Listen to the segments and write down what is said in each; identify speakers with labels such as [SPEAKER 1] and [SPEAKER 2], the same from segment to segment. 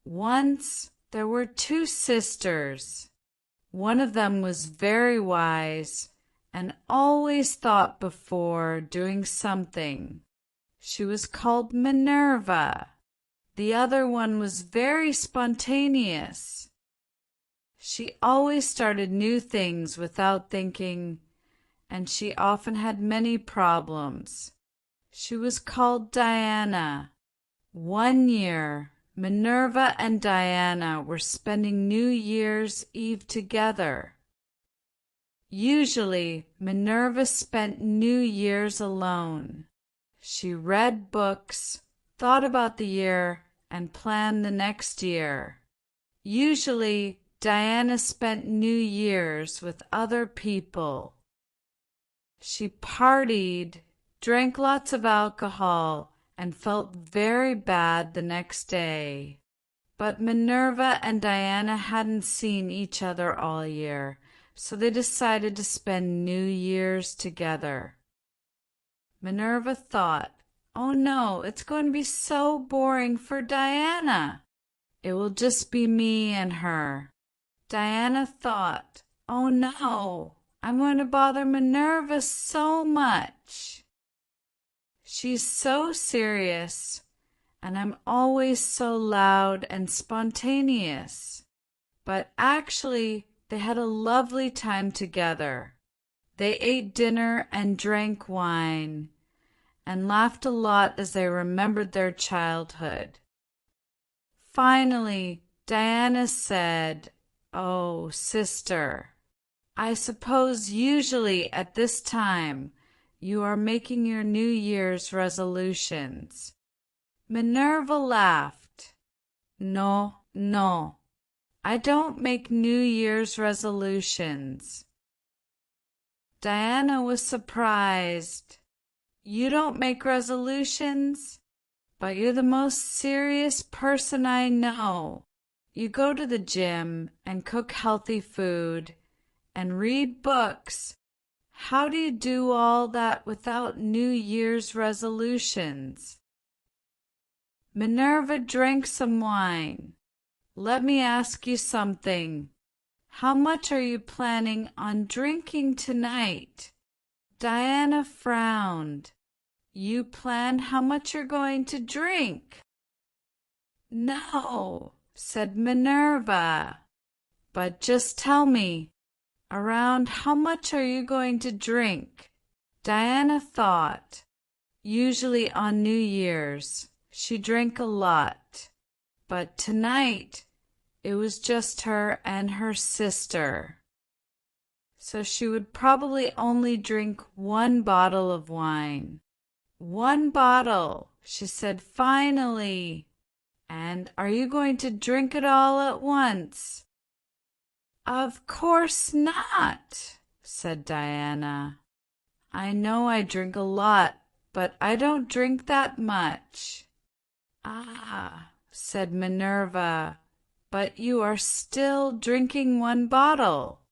[SPEAKER 1] Once there were two sisters. One of them was very wise and always thought before doing something. She was called Minerva. The other one was very spontaneous. She always started new things without thinking, and she often had many problems. She was called Diana. One year, Minerva and Diana were spending New Year's Eve together. Usually, Minerva spent New Year's alone. She read books, thought about the year, and planned the next year. Usually, Diana spent New Year's with other people. She partied, drank lots of alcohol, and felt very bad the next day. But Minerva and Diana hadn't seen each other all year, so they decided to spend New Year's together. Minerva thought, "Oh no, it's going to be so boring for Diana. It will just be me and her." Diana thought, "Oh no, I'm going to bother Minerva so much. She's so serious, and I'm always so loud and spontaneous." But actually, they had a lovely time together. They ate dinner and drank wine, and laughed a lot as they remembered their childhood. Finally, Diana said, "Oh, sister, I suppose usually at this time you are making your New Year's resolutions." Minerva laughed. "No, no, I don't make New Year's resolutions." Diana was surprised. "You don't make resolutions? But you're the most serious person I know. You go to the gym and cook healthy food and read books. How do you do all that without New Year's resolutions?" Minerva drank some wine. "Let me ask you something. How much are you planning on drinking tonight?" Diana frowned. "You plan how much you're going to drink?" "No," said Minerva. "But just tell me, around how much are you going to drink?" Diana thought. Usually on New Year's, she drank a lot, but tonight it was just her and her sister. So she would probably only drink one bottle of wine. "One bottle," she said finally. "And are you going to drink it all at once?" "Of course not," said Diana. "I know I drink a lot, but I don't drink that much." "Ah," said Minerva, "but you are still drinking one bottle.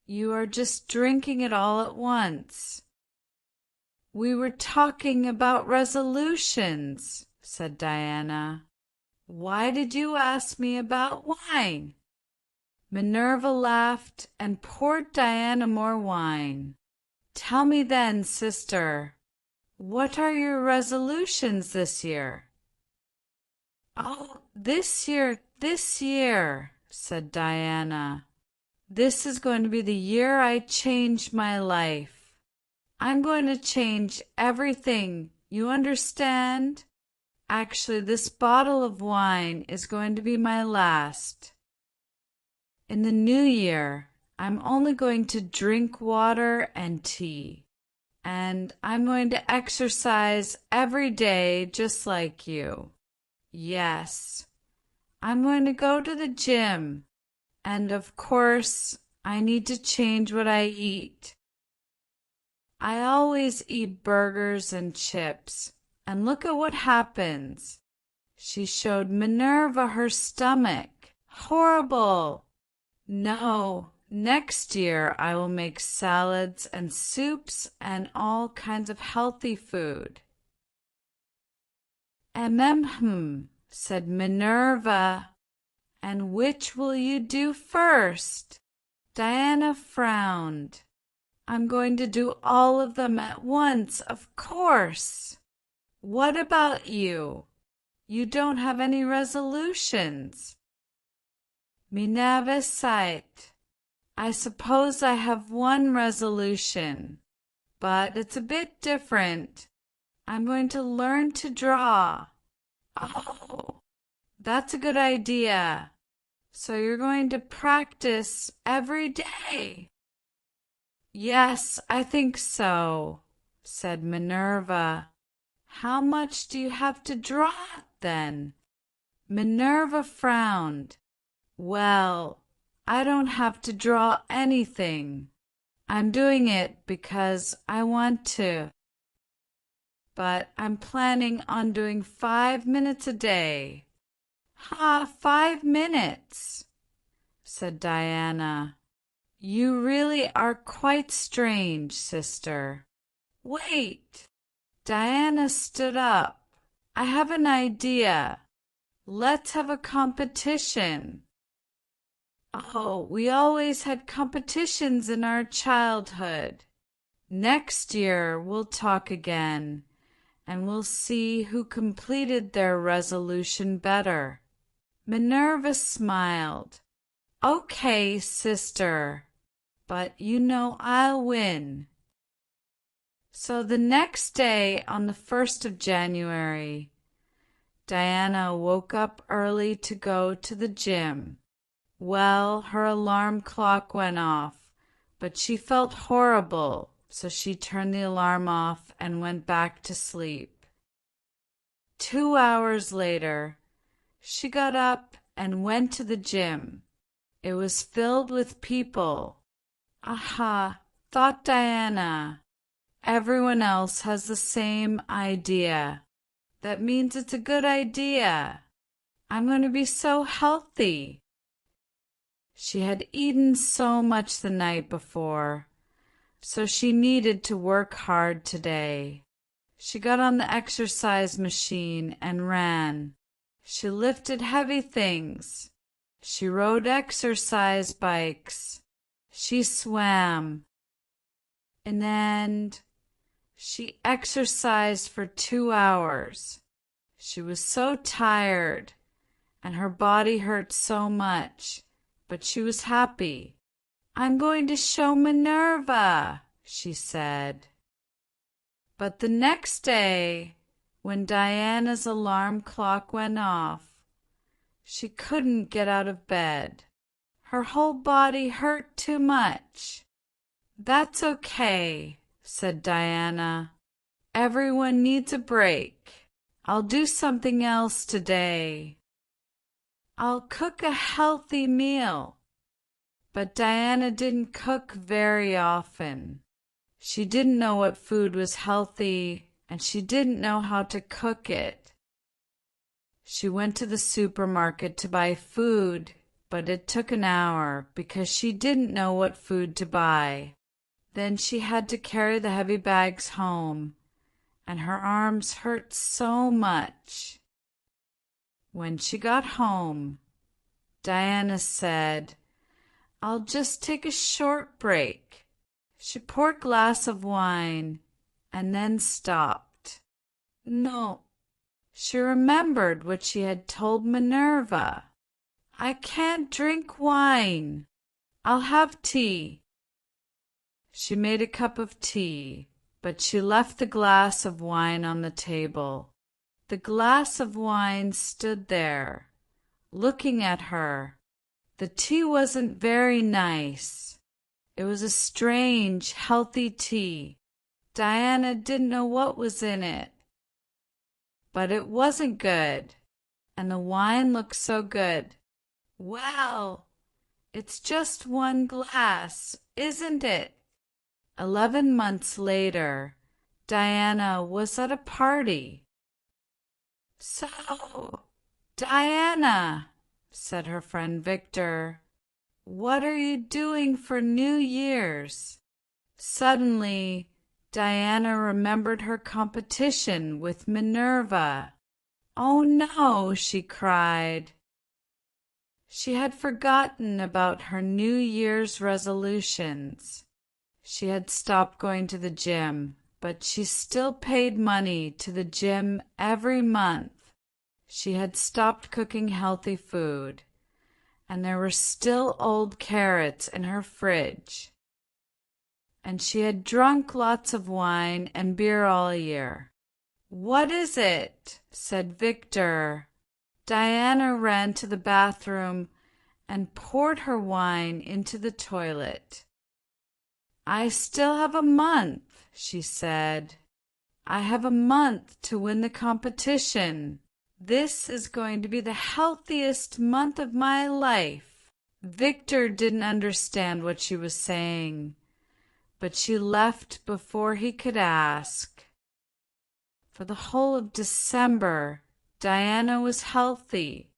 [SPEAKER 1] You are just drinking it all at once." "We were talking about resolutions," said Diana. "Why did you ask me about wine?" Minerva laughed and poured Diana more wine. "Tell me then, sister, what are your resolutions this year?" "Oh, this year," said Diana. "This is going to be the year I change my life. I'm going to change everything, you understand? Actually, this bottle of wine is going to be my last. In the new year, I'm only going to drink water and tea, and I'm going to exercise every day just like you. Yes, I'm going to go to the gym, and of course, I need to change what I eat. I always eat burgers and chips, and look at what happens." She showed Minerva her stomach. "Horrible! No, next year I will make salads and soups and all kinds of healthy food." "Said Minerva. And which will you do first? Diana frowned. I'm going to do all of them at once, of course. What about you? You don't have any resolutions. Minerva sighed. I suppose I have one resolution, but it's a bit different. I'm going to learn to draw. Oh, that's a good idea. So you're going to practice every day? Yes, I think so, said Minerva. How much do you have to draw, then? Minerva frowned. Well, I don't have to draw anything. I'm doing it because I want to. But I'm planning on doing 5 minutes a day. Ha, 5 minutes, said Diana. You really are quite strange, sister. Wait. Diana stood up. I have an idea. Let's have a competition. Oh, we always had competitions in our childhood. Next year we'll talk again, and we'll see who completed their resolution better. Minerva smiled. Okay, sister, but you know I'll win. So the next day, on the 1st of January, Diana woke up early to go to the gym. Well, her alarm clock went off, but she felt horrible, so she turned the alarm off and went back to sleep. 2 hours later, she got up and went to the gym. It was filled with people. Aha, thought Diana. Everyone else has the same idea. That means it's a good idea. I'm going to be so healthy. She had eaten so much the night before, so she needed to work hard today. She got on the exercise machine and ran. She lifted heavy things. She rode exercise bikes. She swam. And then she exercised for 2 hours. She was so tired, and her body hurt so much, but she was happy. I'm going to show Minerva, she said. But the next day, when Diana's alarm clock went off, she couldn't get out of bed. Her whole body hurt too much. That's okay, said Diana. Everyone needs a break. I'll do something else today. I'll cook a healthy meal. But Diana didn't cook very often. She didn't know what food was healthy, and she didn't know how to cook it. She went to the supermarket to buy food, but it took an hour because she didn't know what food to buy. Then she had to carry the heavy bags home, and her arms hurt so much. When she got home, Diana said, I'll just take a short break. She poured a glass of wine and then stopped. No. She remembered what she had told Minerva. I can't drink wine. I'll have tea. She made a cup of tea, but she left the glass of wine on the table. The glass of wine stood there, looking at her. The tea wasn't very nice. It was a strange, healthy tea. Diana didn't know what was in it. But it wasn't good, and the wine looked so good. Well, it's just one glass, isn't it? 11 months later, Diana was at a party. So, Diana, said her friend Victor, what are you doing for New Year's? Suddenly, Diana remembered her competition with Minerva. Oh no, she cried. She had forgotten about her New Year's resolutions. She had stopped going to the gym, but she still paid money to the gym every month. She had stopped cooking healthy food, and there were still old carrots in her fridge. And she had drunk lots of wine and beer all year. "What is it?" said Victor. Diana ran to the bathroom and poured her wine into the toilet. "I still have a month," she said. "I have a month to win the competition. This is going to be the healthiest month of my life." Victor didn't understand what she was saying, but she left before he could ask. For the whole of December, Diana was healthy.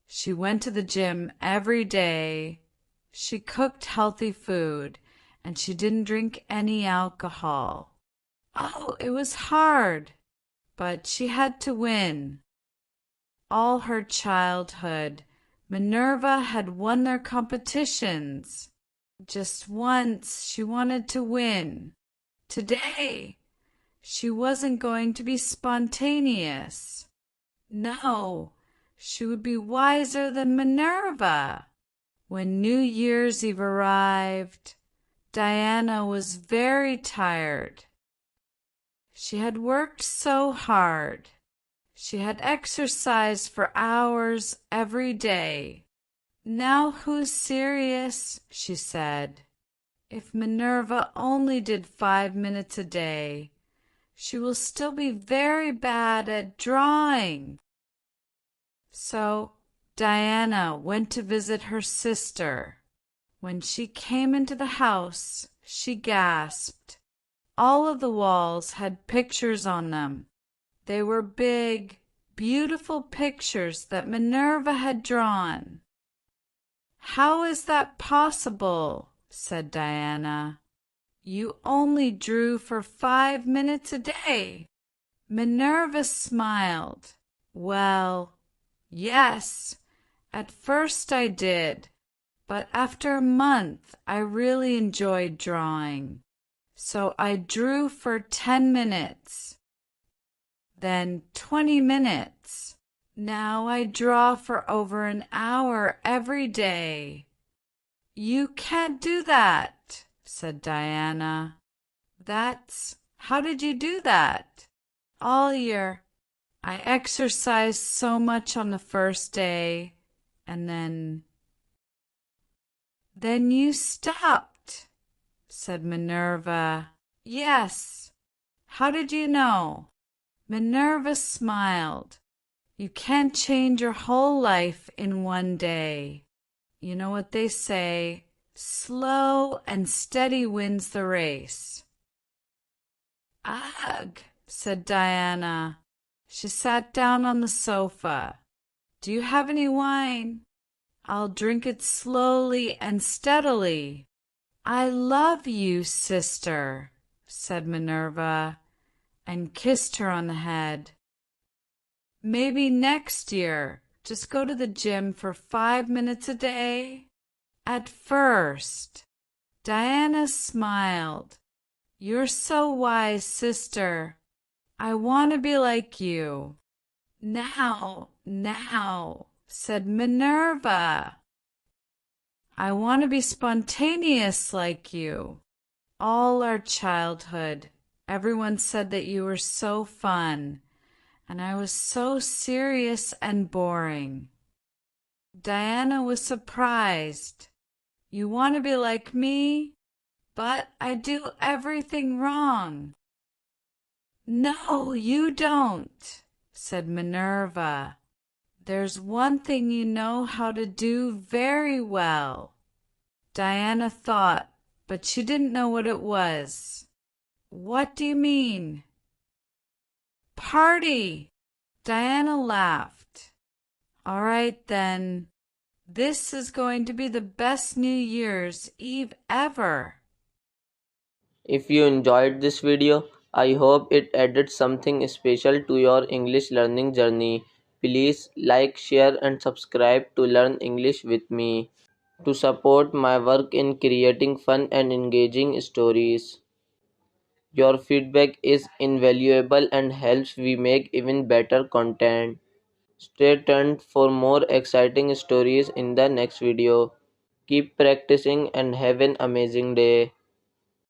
[SPEAKER 1] She went to the gym every day. She cooked healthy food, and she didn't drink any alcohol. Oh, it was hard, but she had to win. All her childhood, Minerva had won their competitions. Just once she wanted to win. Today, she wasn't going to be spontaneous. No, she would be wiser than Minerva. When New Year's Eve arrived, Diana was very tired. She had worked so hard. She had exercised for hours every day. "Now who's serious?" she said. "If Minerva only did 5 minutes a day, she will still be very bad at drawing." So Diana went to visit her sister. When she came into the house, she gasped. All of the walls had pictures on them. They were big, beautiful pictures that Minerva had drawn. "How is that possible?" said Diana. "You only drew for 5 minutes a day." Minerva smiled. "Well, yes, at first I did, but after a month I really enjoyed drawing. So I drew for 10 minutes, then 20 minutes. Now I draw for over an hour every day." "You can't do that," said Diana. How did you do that?" "All year. I exercised so much on the first day, and then you stopped," said Minerva. "Yes. How did you know?" Minerva smiled. "You can't change your whole life in one day. You know what they say, slow and steady wins the race." "Ugh," said Diana. She sat down on the sofa. "Do you have any wine? I'll drink it slowly and steadily." "I love you, sister," said Minerva, and kissed her on the head. "Maybe next year, just go to the gym for 5 minutes a day?" At first, Diana smiled. "You're so wise, sister. I want to be like you." Now, said Minerva. "I want to be spontaneous like you." All our childhood, everyone said that you were so fun, and I was so serious and boring. Diana was surprised. "You want to be like me? But I do everything wrong." "No, you don't," said Minerva. "There's one thing you know how to do very well." Diana thought, but she didn't know what it was. "What do you mean?" "Party!" Diana laughed. "All right then. This is going to be the best New Year's Eve ever."
[SPEAKER 2] If you enjoyed this video, I hope it added something special to your English learning journey. Please like, share, and subscribe to learn English with me. To support my work in creating fun and engaging stories. Your feedback is invaluable and helps we make even better content. Stay tuned for more exciting stories in the next video. Keep practicing and have an amazing day.